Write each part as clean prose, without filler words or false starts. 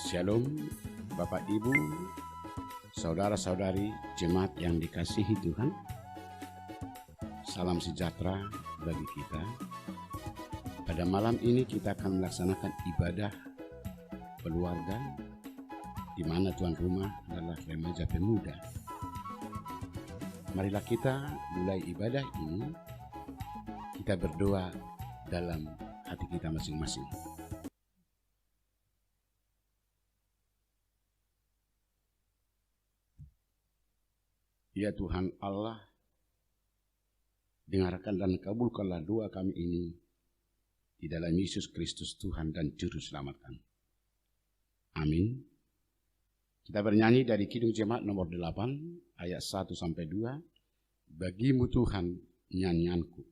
Shalom, Bapak Ibu, saudara-saudari jemaat yang dikasihi Tuhan. Salam sejahtera bagi kita. Pada malam ini kita akan melaksanakan ibadah keluarga, di mana tuan rumah adalah remaja pemuda. Marilah kita mulai ibadah ini, kita berdoa dalam hati kita masing-masing. Ya Tuhan Allah, dengarkan dan kabulkanlah doa kami ini di dalam Yesus Kristus Tuhan dan Juru Selamat kami. Amin. Kita bernyanyi dari Kidung Jemaat nomor 8 ayat 1-2. Bagimu Tuhan nyanyianku.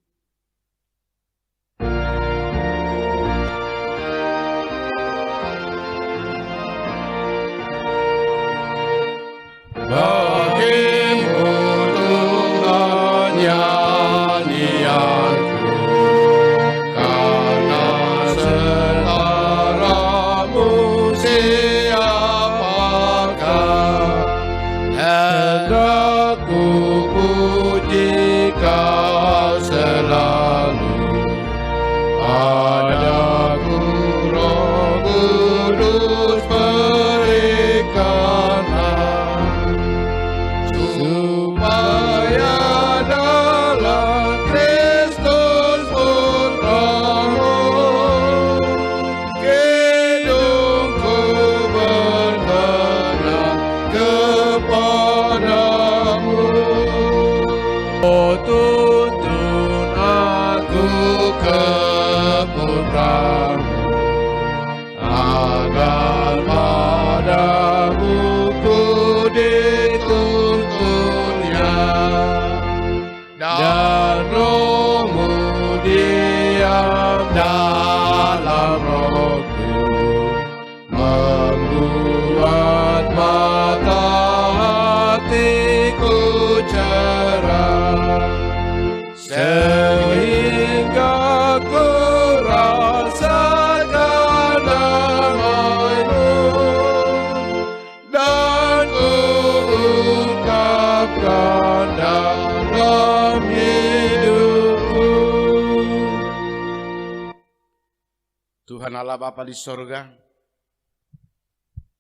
Allah Bapa di sorga,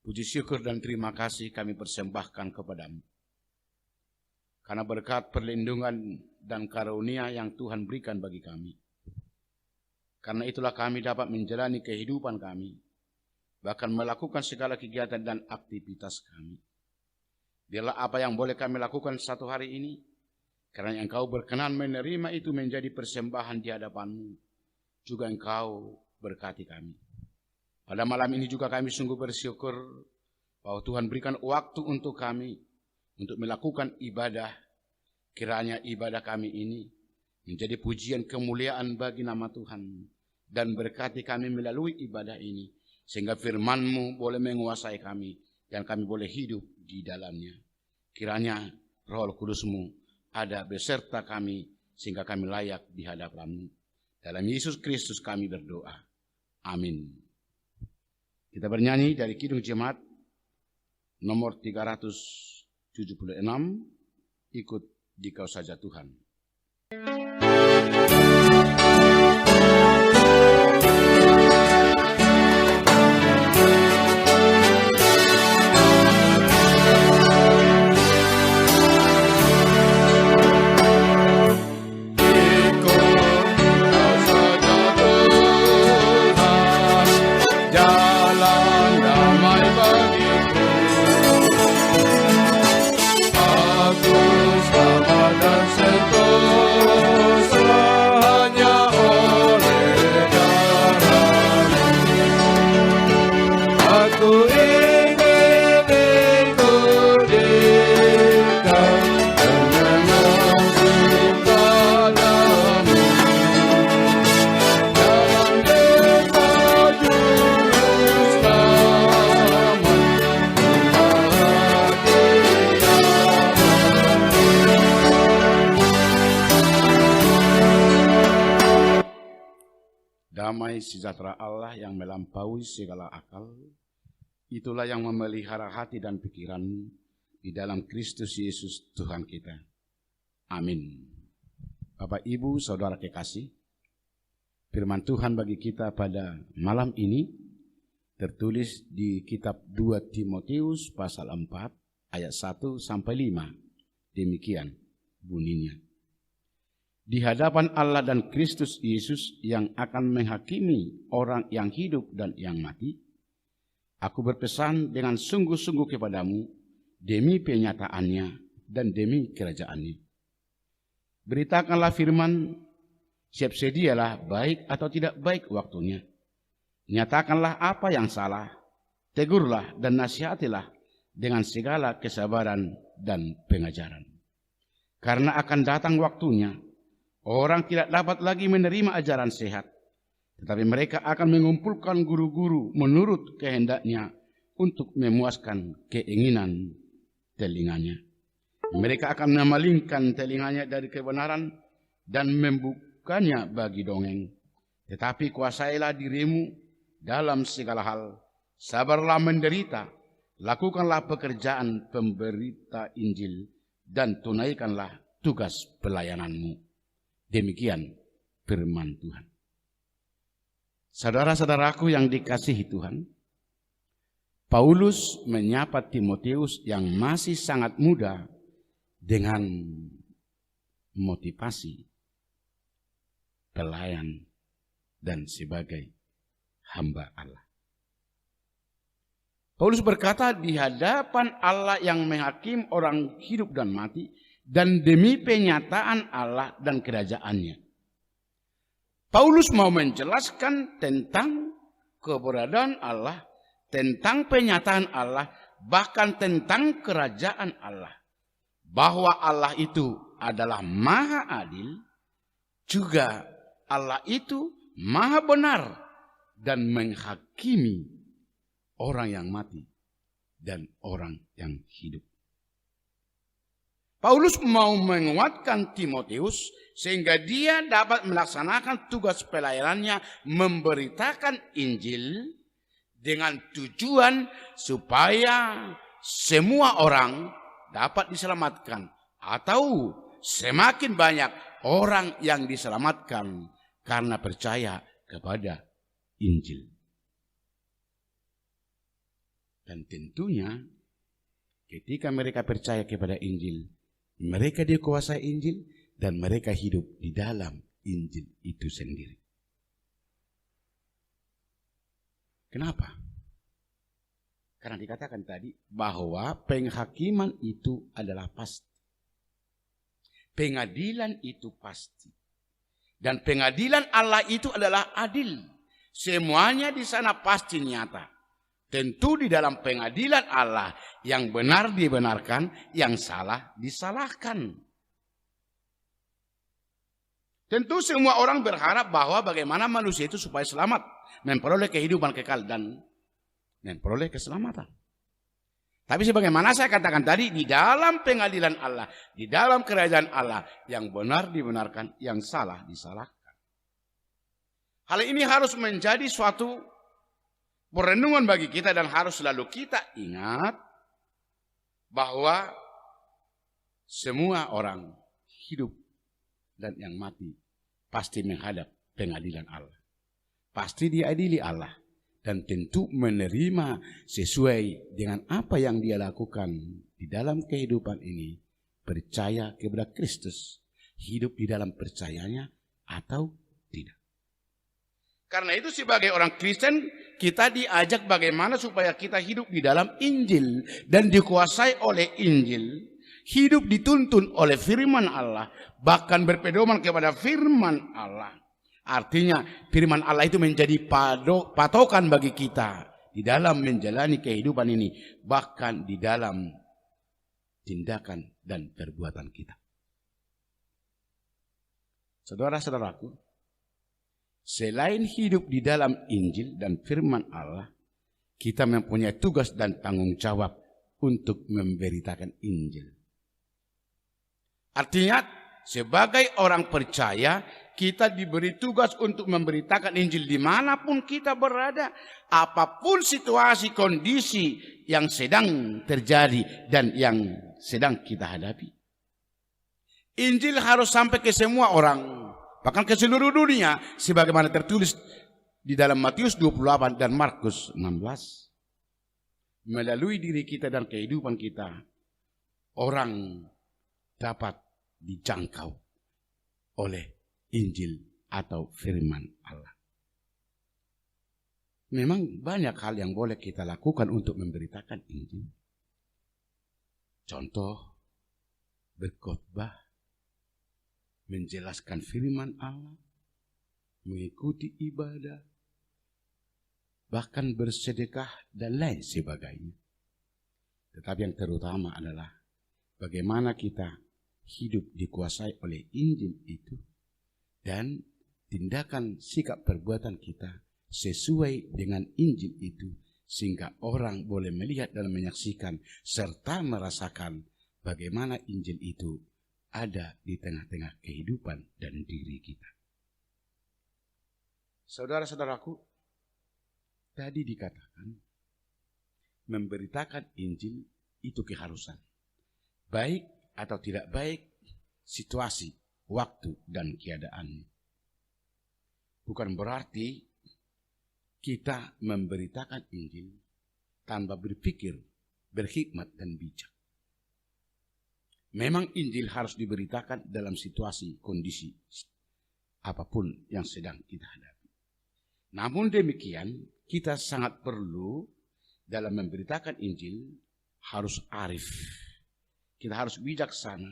puji syukur dan terima kasih kami persembahkan kepadamu. Karena berkat perlindungan dan karunia yang Tuhan berikan bagi kami. Karena itulah kami dapat menjalani kehidupan kami, bahkan melakukan segala kegiatan dan aktivitas kami. Biarlah apa yang boleh kami lakukan satu hari ini, karena Engkau berkenan menerima itu menjadi persembahan di hadapan-Mu. Juga Engkau berkati kami. Pada malam ini juga kami sungguh bersyukur bahwa Tuhan berikan waktu untuk kami untuk melakukan ibadah. Kiranya ibadah kami ini menjadi pujian kemuliaan bagi nama Tuhan dan berkati kami melalui ibadah ini sehingga firman-Mu boleh menguasai kami dan kami boleh hidup di dalamnya. Kiranya Roh Kudus-Mu ada beserta kami sehingga kami layak di hadapan-Mu. Dalam Yesus Kristus kami berdoa. Amin. Kita bernyanyi dari Kidung Jemaat nomor 376, ikut Dikau Saja Tuhan. Damai sejahtera Allah yang melampaui segala akal Itulah yang memelihara hati dan pikiran di dalam Kristus Yesus Tuhan kita. Amin. Bapak, Ibu, Saudara kekasih, firman Tuhan bagi kita pada malam ini tertulis di kitab 2 Timotius pasal 4 ayat 1 sampai 5. Demikian bunyinya. Di hadapan Allah dan Kristus Yesus yang akan menghakimi orang yang hidup dan yang mati, aku berpesan dengan sungguh-sungguh kepadamu demi penyataannya dan demi kerajaannya. Beritakanlah firman, siap sedialah baik atau tidak baik waktunya. Nyatakanlah apa yang salah, tegurlah dan nasihatilah dengan segala kesabaran dan pengajaran. Karena akan datang waktunya, orang tidak dapat lagi menerima ajaran sehat, tetapi mereka akan mengumpulkan guru-guru menurut kehendaknya untuk memuaskan keinginan telinganya. Mereka akan memalingkan telinganya dari kebenaran dan membukanya bagi dongeng. Tetapi kuasailah dirimu dalam segala hal, sabarlah menderita, lakukanlah pekerjaan pemberita Injil, dan tunaikanlah tugas pelayananmu. Demikian firman Tuhan. Saudara-saudaraku yang dikasihi Tuhan, Paulus menyapa Timotius yang masih sangat muda dengan motivasi pelayan dan sebagai hamba Allah. Paulus berkata, di hadapan Allah yang menghakim orang hidup dan mati, dan demi penyataan Allah dan kerajaannya. Paulus mau menjelaskan tentang keberadaan Allah, tentang penyataan Allah, bahkan tentang kerajaan Allah. Bahwa Allah itu adalah maha adil, juga Allah itu maha benar dan menghakimi orang yang mati dan orang yang hidup. Paulus mau menguatkan Timotius sehingga dia dapat melaksanakan tugas pelayanannya memberitakan Injil dengan tujuan supaya semua orang dapat diselamatkan atau semakin banyak orang yang diselamatkan karena percaya kepada Injil. Dan tentunya ketika mereka percaya kepada Injil, mereka dikuasai Injil dan mereka hidup di dalam Injil itu sendiri. Kenapa? Karena dikatakan tadi bahwa penghakiman itu adalah pasti. Pengadilan itu pasti. Dan pengadilan Allah itu adalah adil. Semuanya di sana pasti nyata. Tentu di dalam pengadilan Allah yang benar dibenarkan, yang salah disalahkan. Tentu semua orang berharap bahwa bagaimana manusia itu supaya selamat, memperoleh kehidupan kekal dan memperoleh keselamatan. Tapi sebagaimana saya katakan tadi, di dalam pengadilan Allah, di dalam kerajaan Allah, yang benar dibenarkan, yang salah disalahkan. Hal ini harus menjadi suatu perenungan bagi kita dan harus selalu kita ingat bahwa semua orang hidup dan yang mati pasti menghadap pengadilan Allah. Pasti diadili Allah dan tentu menerima sesuai dengan apa yang dia lakukan di dalam kehidupan ini. Percaya kepada Kristus, hidup di dalam percayanya atau tidak. Karena itu sebagai orang Kristen kita diajak bagaimana supaya kita hidup di dalam Injil dan dikuasai oleh Injil. Hidup dituntun oleh firman Allah, bahkan berpedoman kepada firman Allah. Artinya firman Allah itu menjadi patokan bagi kita di dalam menjalani kehidupan ini, bahkan di dalam tindakan dan perbuatan kita. Saudara-saudaraku, selain hidup di dalam Injil dan firman Allah, kita mempunyai tugas dan tanggung jawab untuk memberitakan Injil. Artinya sebagai orang percaya, kita diberi tugas untuk memberitakan Injil dimanapun kita berada. Apapun situasi, kondisi yang sedang terjadi dan yang sedang kita hadapi. Injil harus sampai ke semua orang, bahkan ke seluruh dunia, sebagaimana tertulis di dalam Matius 28 dan Markus 16. Melalui diri kita dan kehidupan kita, orang dapat dijangkau oleh Injil atau firman Allah. Memang banyak hal yang boleh kita lakukan untuk memberitakan Injil. Contoh, berkhotbah, menjelaskan firman Allah, mengikuti ibadah, bahkan bersedekah dan lain sebagainya. Tetapi yang terutama adalah bagaimana kita hidup dikuasai oleh Injil itu dan tindakan sikap perbuatan kita sesuai dengan Injil itu, sehingga orang boleh melihat dan menyaksikan serta merasakan bagaimana Injil itu ada di tengah-tengah kehidupan dan diri kita. Saudara-saudaraku, tadi dikatakan memberitakan Injil itu keharusan. Baik atau tidak baik situasi, waktu, dan keadaan. Bukan berarti kita memberitakan Injil tanpa berpikir, berhikmat, dan bijak. Memang Injil harus diberitakan dalam situasi, kondisi, apapun yang sedang kita hadapi. Namun demikian, kita sangat perlu dalam memberitakan Injil harus arif. Kita harus bijaksana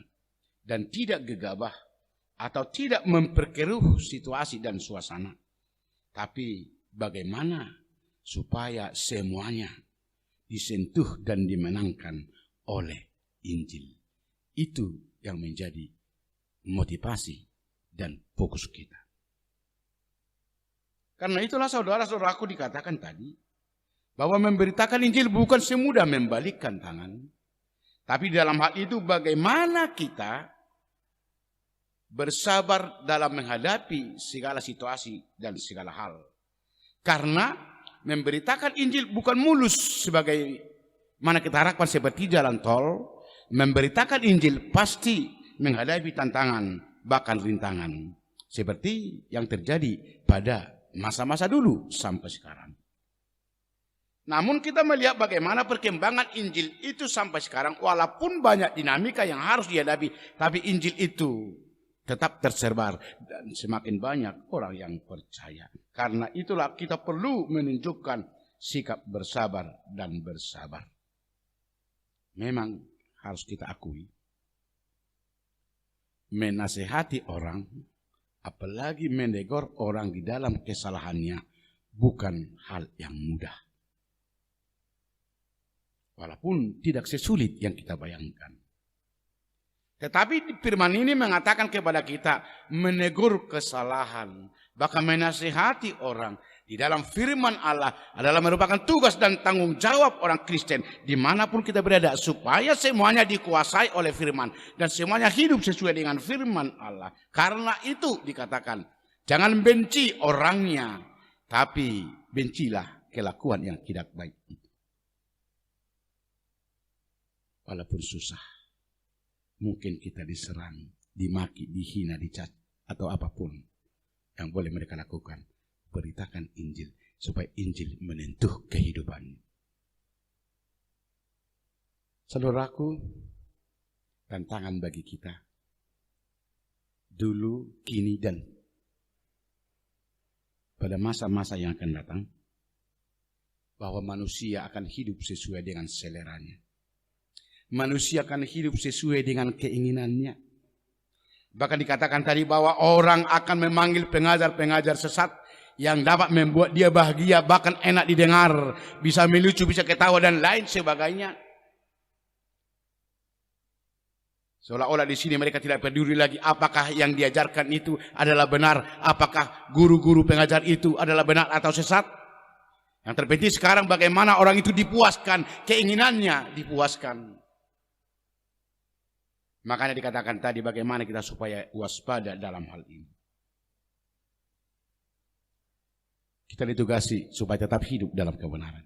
dan tidak gegabah atau tidak memperkeruh situasi dan suasana. Tapi bagaimana supaya semuanya disentuh dan dimenangkan oleh Injil. Itu yang menjadi motivasi dan fokus kita. Karena itulah saudara-saudaraku dikatakan tadi bahwa memberitakan Injil bukan semudah membalikkan tangan. Tapi dalam hal itu bagaimana kita bersabar dalam menghadapi segala situasi dan segala hal. Karena memberitakan Injil bukan mulus sebagai mana kita harapkan seperti jalan tol. Memberitakan Injil pasti menghadapi tantangan, bahkan rintangan. Seperti yang terjadi pada masa-masa dulu sampai sekarang. Namun kita melihat bagaimana perkembangan Injil itu sampai sekarang. Walaupun banyak dinamika yang harus dihadapi, tapi Injil itu tetap tersebar. Dan semakin banyak orang yang percaya. Karena itulah kita perlu menunjukkan sikap bersabar dan bersabar. Memang harus kita akui, menasehati orang, apalagi menegur orang di dalam kesalahannya, bukan hal yang mudah. Walaupun tidak sesulit yang kita bayangkan. Tetapi firman ini mengatakan kepada kita, menegur kesalahan, bahkan menasehati orang di dalam firman Allah adalah merupakan tugas dan tanggung jawab orang Kristen dimanapun kita berada, supaya semuanya dikuasai oleh firman dan semuanya hidup sesuai dengan firman Allah. Karena itu dikatakan, jangan benci orangnya, tapi bencilah kelakuan yang tidak baik itu. Walaupun susah, mungkin kita diserang, dimaki, dihina, dicaci, atau apapun yang boleh mereka lakukan. Beritakan Injil supaya Injil menyentuh kehidupannya. Saudaraku, tantangan bagi kita dulu, kini, dan pada masa-masa yang akan datang, bahwa manusia akan hidup sesuai dengan seleranya. Manusia akan hidup sesuai dengan keinginannya. Bahkan dikatakan tadi bahwa orang akan memanggil pengajar-pengajar sesat yang dapat membuat dia bahagia, bahkan enak didengar, bisa melucu, bisa ketawa, dan lain sebagainya. Seolah-olah di sini mereka tidak peduli lagi apakah yang diajarkan itu adalah benar, apakah guru-guru pengajar itu adalah benar atau sesat. Yang terpenting sekarang bagaimana orang itu dipuaskan, keinginannya dipuaskan. Makanya dikatakan tadi bagaimana kita supaya waspada dalam hal ini. Kita ditugasi supaya tetap hidup dalam kebenaran.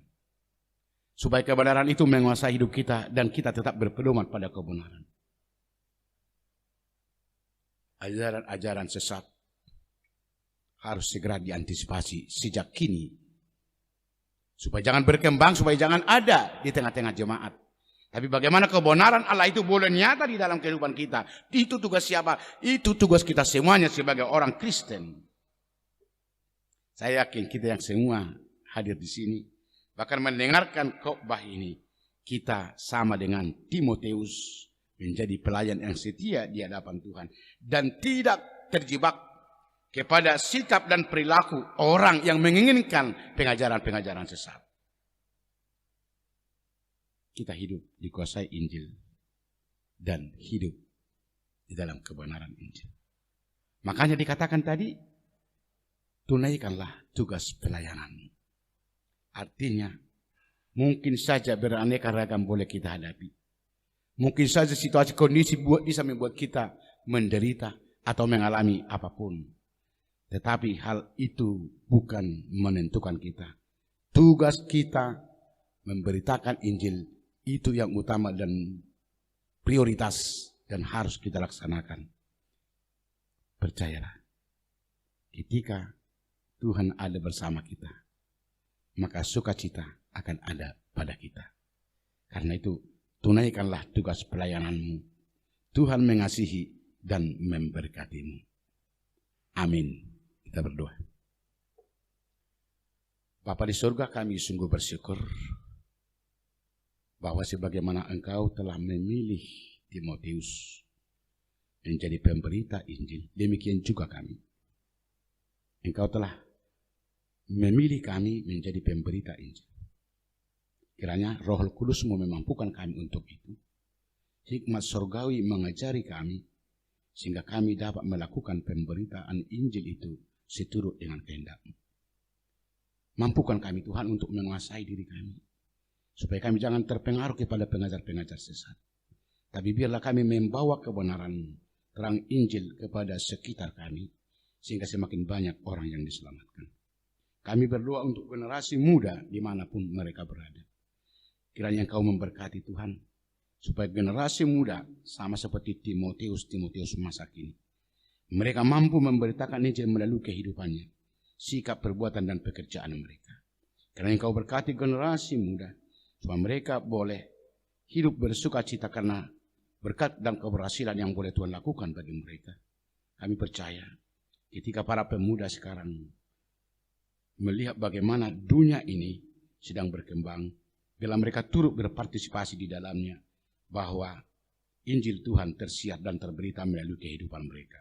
Supaya kebenaran itu menguasai hidup kita dan kita tetap berpedoman pada kebenaran. Ajaran-ajaran sesat harus segera diantisipasi sejak kini. Supaya jangan berkembang, supaya jangan ada di tengah-tengah jemaat. Tapi bagaimana kebenaran Allah itu boleh nyata di dalam kehidupan kita. Itu tugas siapa? Itu tugas kita semuanya sebagai orang Kristen. Saya yakin kita yang semua hadir di sini, bahkan mendengarkan khotbah ini, kita sama dengan Timotius menjadi pelayan yang setia di hadapan Tuhan. Dan tidak terjebak kepada sikap dan perilaku orang yang menginginkan pengajaran-pengajaran sesat. Kita hidup dikuasai Injil dan hidup di dalam kebenaran Injil. Makanya dikatakan tadi, tunaikanlah tugas pelayananmu. Artinya, mungkin saja beraneka ragam boleh kita hadapi. Mungkin saja situasi kondisi bisa membuat kita menderita atau mengalami apapun. Tetapi hal itu bukan menentukan kita. Tugas kita memberitakan Injil itu yang utama dan prioritas dan harus kita laksanakan. Percayalah, ketika Tuhan ada bersama kita, maka sukacita akan ada pada kita. Karena itu, tunaikanlah tugas pelayananmu. Tuhan mengasihi dan memberkatimu. Amin. Kita berdoa. Bapa di surga, kami sungguh bersyukur bahwa sebagaimana Engkau telah memilih Timotius menjadi pemberita Injil, demikian juga kami. Engkau telah memilih kami menjadi pemberita Injil. Kiranya Roh Kudus-Mu memampukan kami untuk itu. Hikmat surgawi mengajari kami, sehingga kami dapat melakukan pemberitaan Injil itu seturut dengan kehendak-Mu. Mampukan kami Tuhan untuk menguasai diri kami, supaya kami jangan terpengaruh kepada pengajar-pengajar sesat. Tapi biarlah kami membawa kebenaran terang Injil kepada sekitar kami, sehingga semakin banyak orang yang diselamatkan. Kami berdoa untuk generasi muda dimanapun mereka berada. Kiranya Engkau memberkati Tuhan, supaya generasi muda sama seperti Timotius masa kini. Mereka mampu memberitakan Injil melalui kehidupannya, sikap, perbuatan, dan pekerjaan mereka. Kiranya Engkau berkati generasi muda, supaya mereka boleh hidup bersuka cita karena berkat dan keberhasilan yang boleh Tuhan lakukan bagi mereka. Kami percaya ketika para pemuda sekarang melihat bagaimana dunia ini sedang berkembang, bila mereka turut berpartisipasi di dalamnya, bahwa Injil Tuhan tersiar dan terberita melalui kehidupan mereka.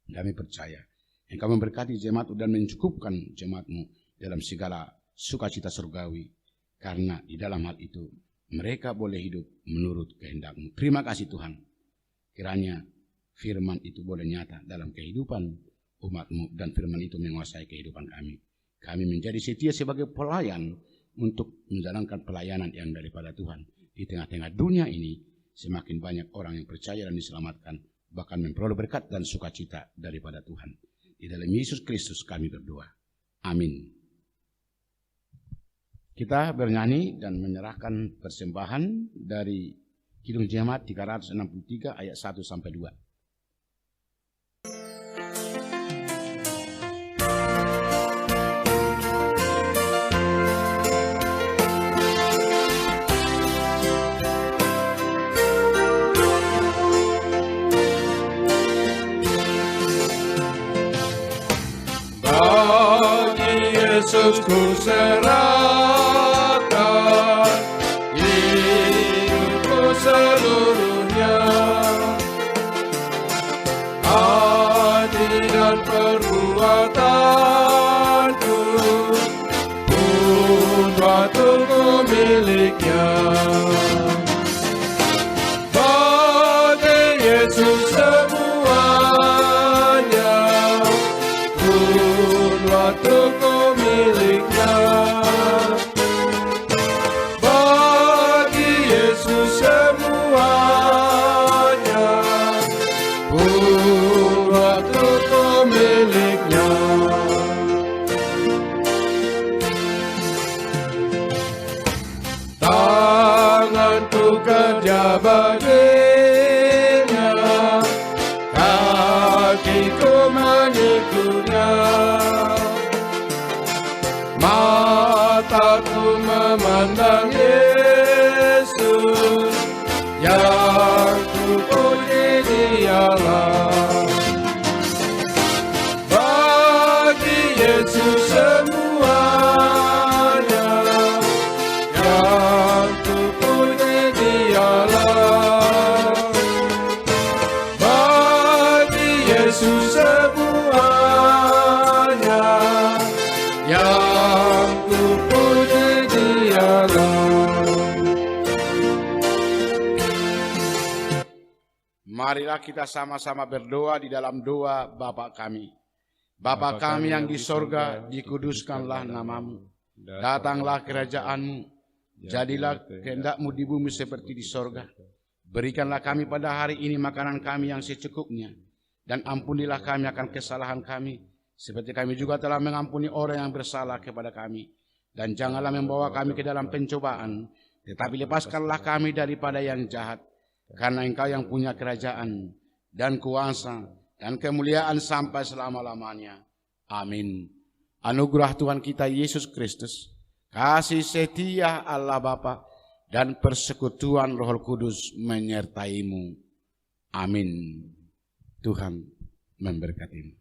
Kami percaya Engkau memberkati jemaat dan mencukupkan jemaat-Mu dalam segala sukacita surgawi, karena di dalam hal itu mereka boleh hidup menurut kehendak-Mu. Terima kasih Tuhan. Kiranya firman itu boleh nyata dalam kehidupan umat-Mu dan firman itu menguasai kehidupan kami. Kami menjadi setia sebagai pelayan untuk menjalankan pelayanan yang daripada Tuhan. Di tengah-tengah dunia ini semakin banyak orang yang percaya dan diselamatkan, bahkan memperoleh berkat dan sukacita daripada Tuhan. Di dalam Yesus Kristus kami berdoa. Amin. Kita bernyanyi dan menyerahkan persembahan dari Kidung Jemaat 363 ayat 1 sampai 2. Yesus ku serahkan hidupku seluruhnya, hati dan perbuatanku pun batuku miliknya. Bagi Yesus semuanya pun batuku miliknya. Bagi Yesus semuanya kerja baginya, kakiku mengikutnya. Mataku memandang Yesus, yang ku puji Dialah. Bagi Yesus semuanya, yang ku puji Dialah. Bagi Yesus semuanya, yang ku puji Dialah. Marilah kita sama-sama berdoa di dalam doa Bapa kami. Bapa kami yang di sorga, dikuduskanlah namamu. Datanglah kerajaanmu, jadilah kehendak-Mu di bumi seperti di sorga. Berikanlah kami pada hari ini makanan kami yang secukupnya, dan ampunilah kami akan kesalahan kami, seperti kami juga telah mengampuni orang yang bersalah kepada kami. Dan janganlah membawa kami ke dalam pencobaan, tetapi lepaskanlah kami daripada yang jahat. Karena Engkau yang punya kerajaan dan kuasa dan kemuliaan sampai selama-lamanya. Amin. Anugerah Tuhan kita Yesus Kristus, kasih setia Allah Bapa, dan persekutuan Roh Kudus menyertai-Mu. Amin. Tuhan memberkati-Mu.